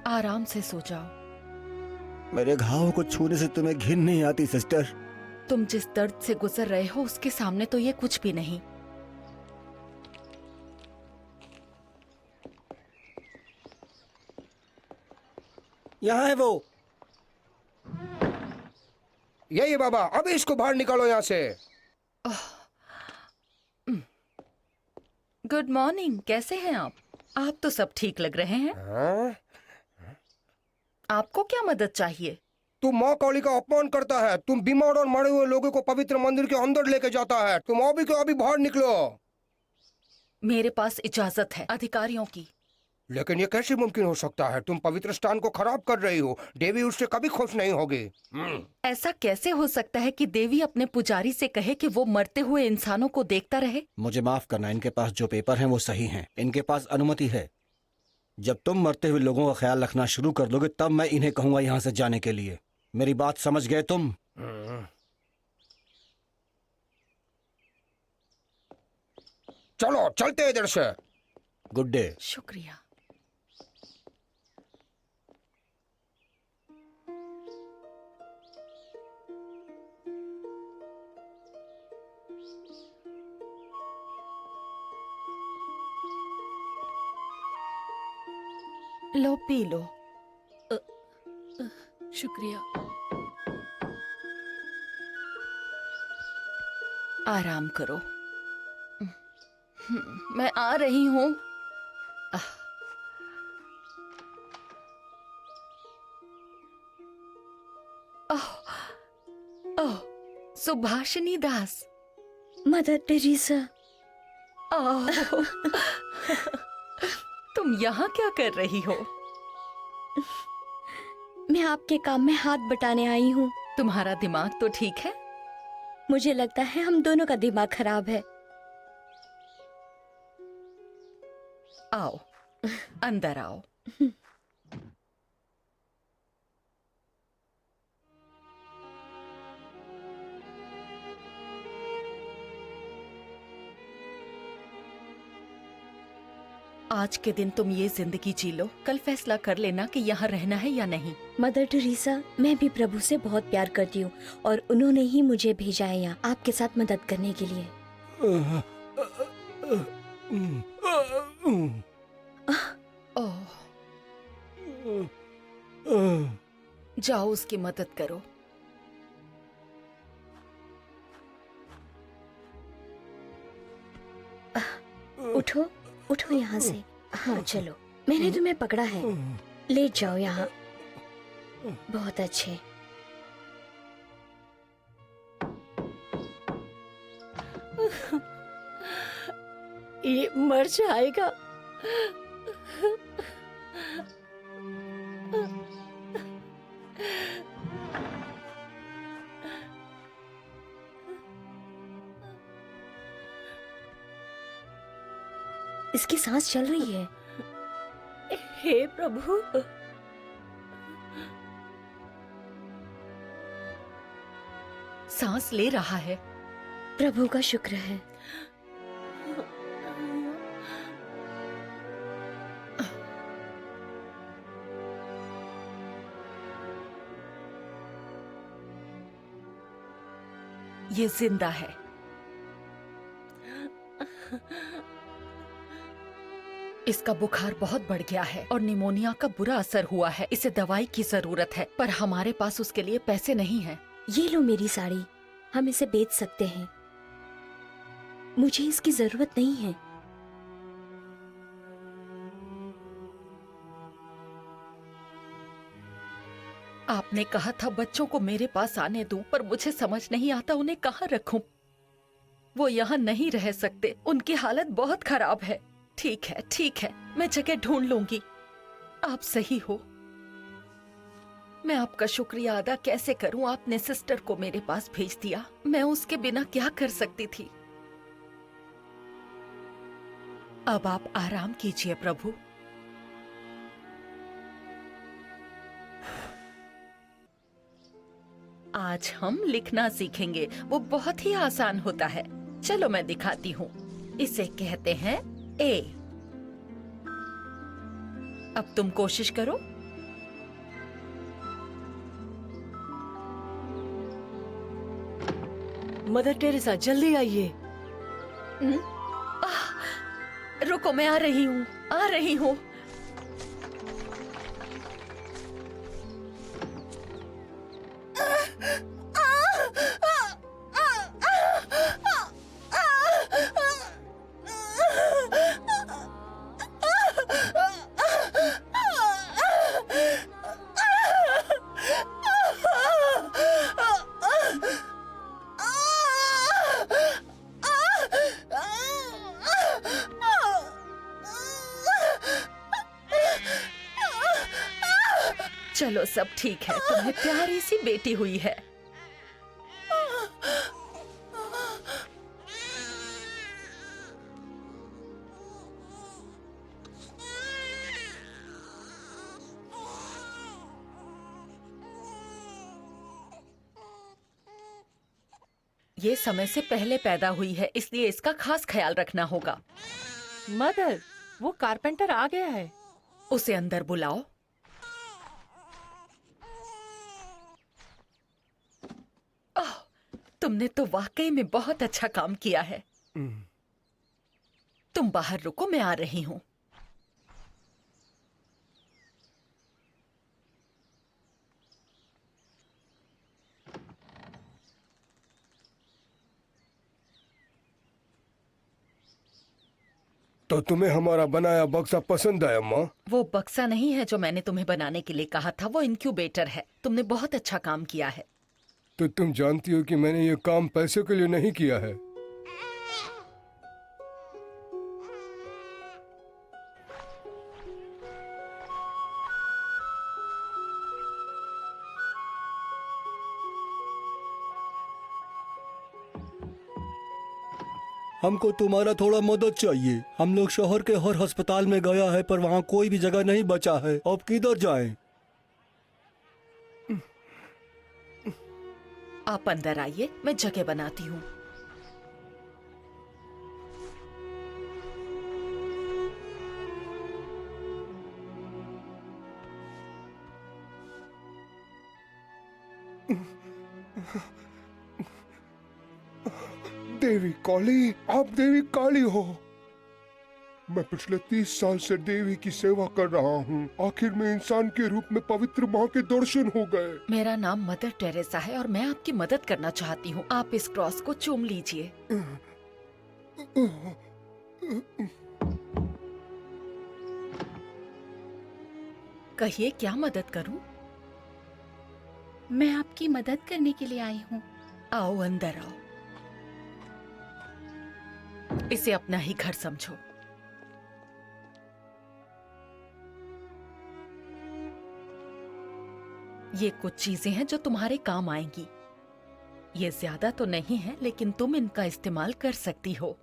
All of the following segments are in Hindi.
आराम से सो जाओ। मेरे घाव को छूने से तुम्हें घिन नहीं आती सिस्टर? तुम जिस दर्द से गुजर रहे हो उसके सामने तो ये कुछ भी नहीं। यहाँ है वो। यही बाबा, अभी इसको बाहर निकालो यहाँ से। गुड मॉर्निंग, कैसे हैं आप? आप तो सब ठीक लग रहे हैं। हाँ? आपको क्या मदद चाहिए? तू माँ काली का अपमान करता है। तुम बीमार और मरे हुए लोगों को पवित्र मंदिर के अंदर लेके जाता है। तुम अभी के अभी बाहर निकलो। मेरे पास इजाजत है अधिकारियों की। लेकिन ये कैसे मुमकिन हो सकता है? तुम पवित्र स्थान को खराब कर रही हो। देवी उससे कभी खुश नहीं होगी। ऐसा कैसे हो सकता है कि देवी अपने पुजारी से कहे कि वो मरते हुए इंसानों को देखता रहे? मुझे माफ करना, इनके पास जो पेपर हैं वो सही हैं। इनके पास अनुमति है। जब तुम मरते हुए लोगों का ख्याल रखना शुरू कर दोगे तब मैं इन्हें कहूंगा यहाँ से जाने के लिए। मेरी बात समझ गए तुम? चलो चलते हैं इधर से। Good day. शुक्रिया। लो पी लो। शुक्रिया। आराम करो। मैं आ रही हूँ। ओह, सुभाषिनी दास। Mother Teresa. ओह, तुम यहाँ क्या कर रही हो? मैं आपके काम में हाथ बटाने आई हूँ। तुम्हारा दिमाग तो ठीक है? मुझे लगता है हम दोनों का दिमाग खराब है। आओ, अंदर आओ। आज के दिन तुम ये जिंदगी जी लो, कल फैसला कर लेना कि यहाँ रहना है या नहीं। मदर टेरेसा, मैं भी प्रभु से बहुत प्यार करती हूँ और उन्होंने ही मुझे भेजा है यहाँ आपके साथ मदद करने के लिए। ओह, जाओ उसकी मदद करो। उठो उठो यहाँ से। हाँ चलो, मैंने तुम्हें पकड़ा है। लेट जाओ यहाँ। बहुत अच्छे। ये मर जाएगा। इसकी सांस चल रही है। हे प्रभु। सांस ले रहा है। प्रभु का शुक्र है। ये जिंदा है। इसका बुखार बहुत बढ़ गया है और निमोनिया का बुरा असर हुआ है। इसे दवाई की जरूरत है, पर हमारे पास उसके लिए पैसे नहीं हैं। ये लो मेरी साड़ी, हम इसे बेच सकते हैं। मुझे इसकी जरूरत नहीं है। आपने कहा था बच्चों को मेरे पास आने दूं, पर मुझे समझ नहीं आता उन्हें कहाँ रखूं। वो यहाँ नहीं रह सकते, उनकी हालत बहुत खराब है। ठीक है, मैं जगह ढूंढ लूंगी। आप सही हो। मैं आपका शुक्रिया अदा कैसे करूं? आपने सिस्टर को मेरे पास भेज दिया। मैं उसके बिना क्या कर सकती थी? अब आप आराम कीजिए प्रभु। आज हम लिखना सीखेंगे। वो बहुत ही आसान होता है। चलो मैं दिखाती हूँ। इसे कहते हैं ए। अब तुम कोशिश करो। मदर टेरेसा जल्दी आइए। रुको, मैं आ रही हूँ, आ रही हूँ। चलो सब ठीक है, तुम्हें प्यारी सी बेटी हुई है। ये समय से पहले पैदा हुई है, इसलिए इसका खास ख्याल रखना होगा। मदर, वो कारपेंटर आ गया है। उसे अंदर बुलाओ। ओह, तुमने तो वाकई में बहुत अच्छा काम किया है। तुम बाहर रुको, मैं आ रही हूँ। तो तुम्हें हमारा बनाया बक्सा पसंद आया माँ? वो बक्सा नहीं है जो मैंने तुम्हें बनाने के लिए कहा था, वो इंक्यूबेटर है। तुमने बहुत अच्छा काम किया है। तो तुम जानती हो कि मैंने ये काम पैसे के लिए नहीं किया है। हमको तुम्हारा थोड़ा मदद चाहिए। हम लोग शहर के हर अस्पताल में गया है पर वहाँ कोई भी जगह नहीं बचा है। अब किधर जाएं? आप अंदर आइए, मैं जगह बनाती हूँ। देवी काली, आप देवी काली हो। मैं पिछले 30 साल से देवी की सेवा कर रहा हूँ। आखिर में इंसान के रूप में पवित्र माँ के दर्शन हो गए। मेरा नाम मदर टेरेसा है और मैं आपकी मदद करना चाहती हूँ। आप इस क्रॉस को चूम लीजिए। कहिए, क्या मदद करूँ? मैं आपकी मदद करने के लिए आई हूँ। आओ, अंदर आओ। इसे अपना ही घर समझो। ये कुछ चीजें हैं जो तुम्हारे काम आएंगी। ये ज्यादा तो नहीं है, लेकिन तुम इनका इस्तेमाल कर सकती हो।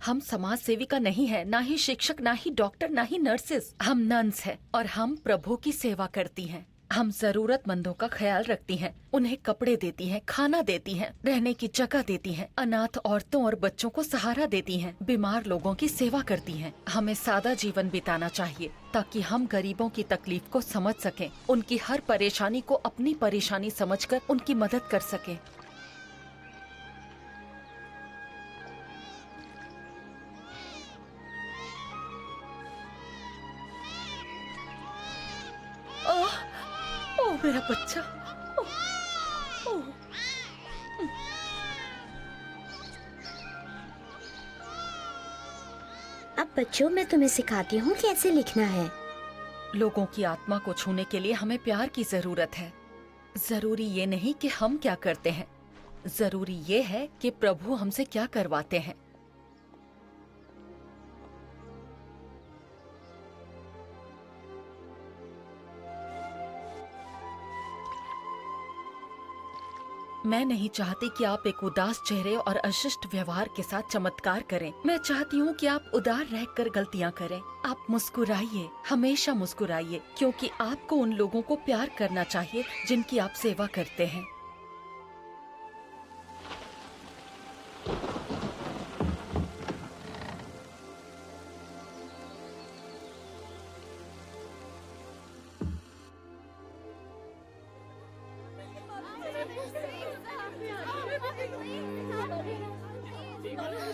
हम समाज सेविका नहीं है, ना ही शिक्षक, ना ही डॉक्टर, ना ही नर्सेस। हम नन्स हैं और हम प्रभु की सेवा करती हैं। हम जरूरतमंदों का ख्याल रखती हैं, उन्हें कपड़े देती हैं, खाना देती हैं, रहने की जगह देती हैं, अनाथ औरतों और बच्चों को सहारा देती हैं, बीमार लोगों की सेवा करती हैं। हमें सादा जीवन बिताना चाहिए ताकि हम गरीबों की तकलीफ को समझ सकें, उनकी हर परेशानी को अपनी परेशानी समझकर उनकी मदद कर सकें। ओह, मेरा बच्चा। ओह, ओह। अब बच्चों, मैं तुम्हें सिखाती हूँ कैसे लिखना है। लोगों की आत्मा को छूने के लिए हमें प्यार की जरूरत है। जरूरी ये नहीं कि हम क्या करते हैं, जरूरी ये है कि प्रभु हमसे क्या करवाते हैं। मैं नहीं चाहती कि आप एक उदास चेहरे और अशिष्ट व्यवहार के साथ चमत्कार करें। मैं चाहती हूँ कि आप उदार रहकर गलतियाँ करें। आप मुस्कुराइए, हमेशा मुस्कुराइए, क्योंकि आपको उन लोगों को प्यार करना चाहिए जिनकी आप सेवा करते हैं।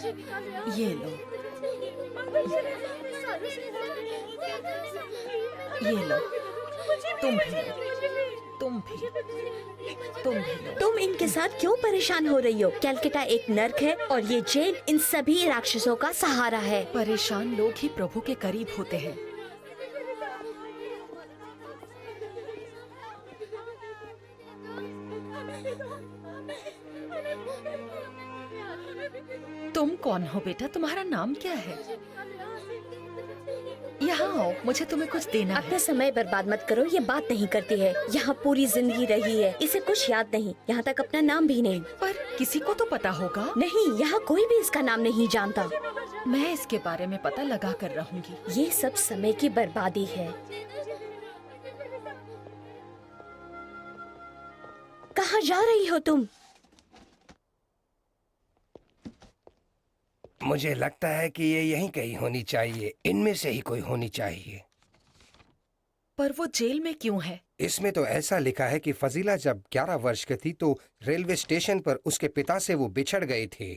ये लो, ये लो, तुम भी लो, तुम भी, तुम भी लो। तुम इनके साथ क्यों परेशान हो रही हो? कैलकटा एक नर्क है और ये जेल इन सभी राक्षसों का सहारा है। परेशान लोग ही प्रभु के करीब होते हैं। तुम कौन हो बेटा? तुम्हारा नाम क्या है? यहाँ आओ, मुझे तुम्हें कुछ देना है। अपना समय बर्बाद मत करो, ये बात नहीं करती है। यहाँ पूरी जिंदगी रही है, इसे कुछ याद नहीं, यहाँ तक अपना नाम भी नहीं। पर किसी को तो पता होगा। नहीं, यहाँ कोई भी इसका नाम नहीं जानता। मैं इसके बारे में पता लगा कर रहूंगी। ये सब समय की बर्बादी है। कहाँ जा रही हो तुम? मुझे लगता है कि ये यहीं कहीं होनी चाहिए, इनमें से ही कोई होनी चाहिए। पर वो जेल में क्यों है? इसमें तो ऐसा लिखा है कि फजीला जब 11 वर्ष की थी तो रेलवे स्टेशन पर उसके पिता से वो बिछड़ गए थे।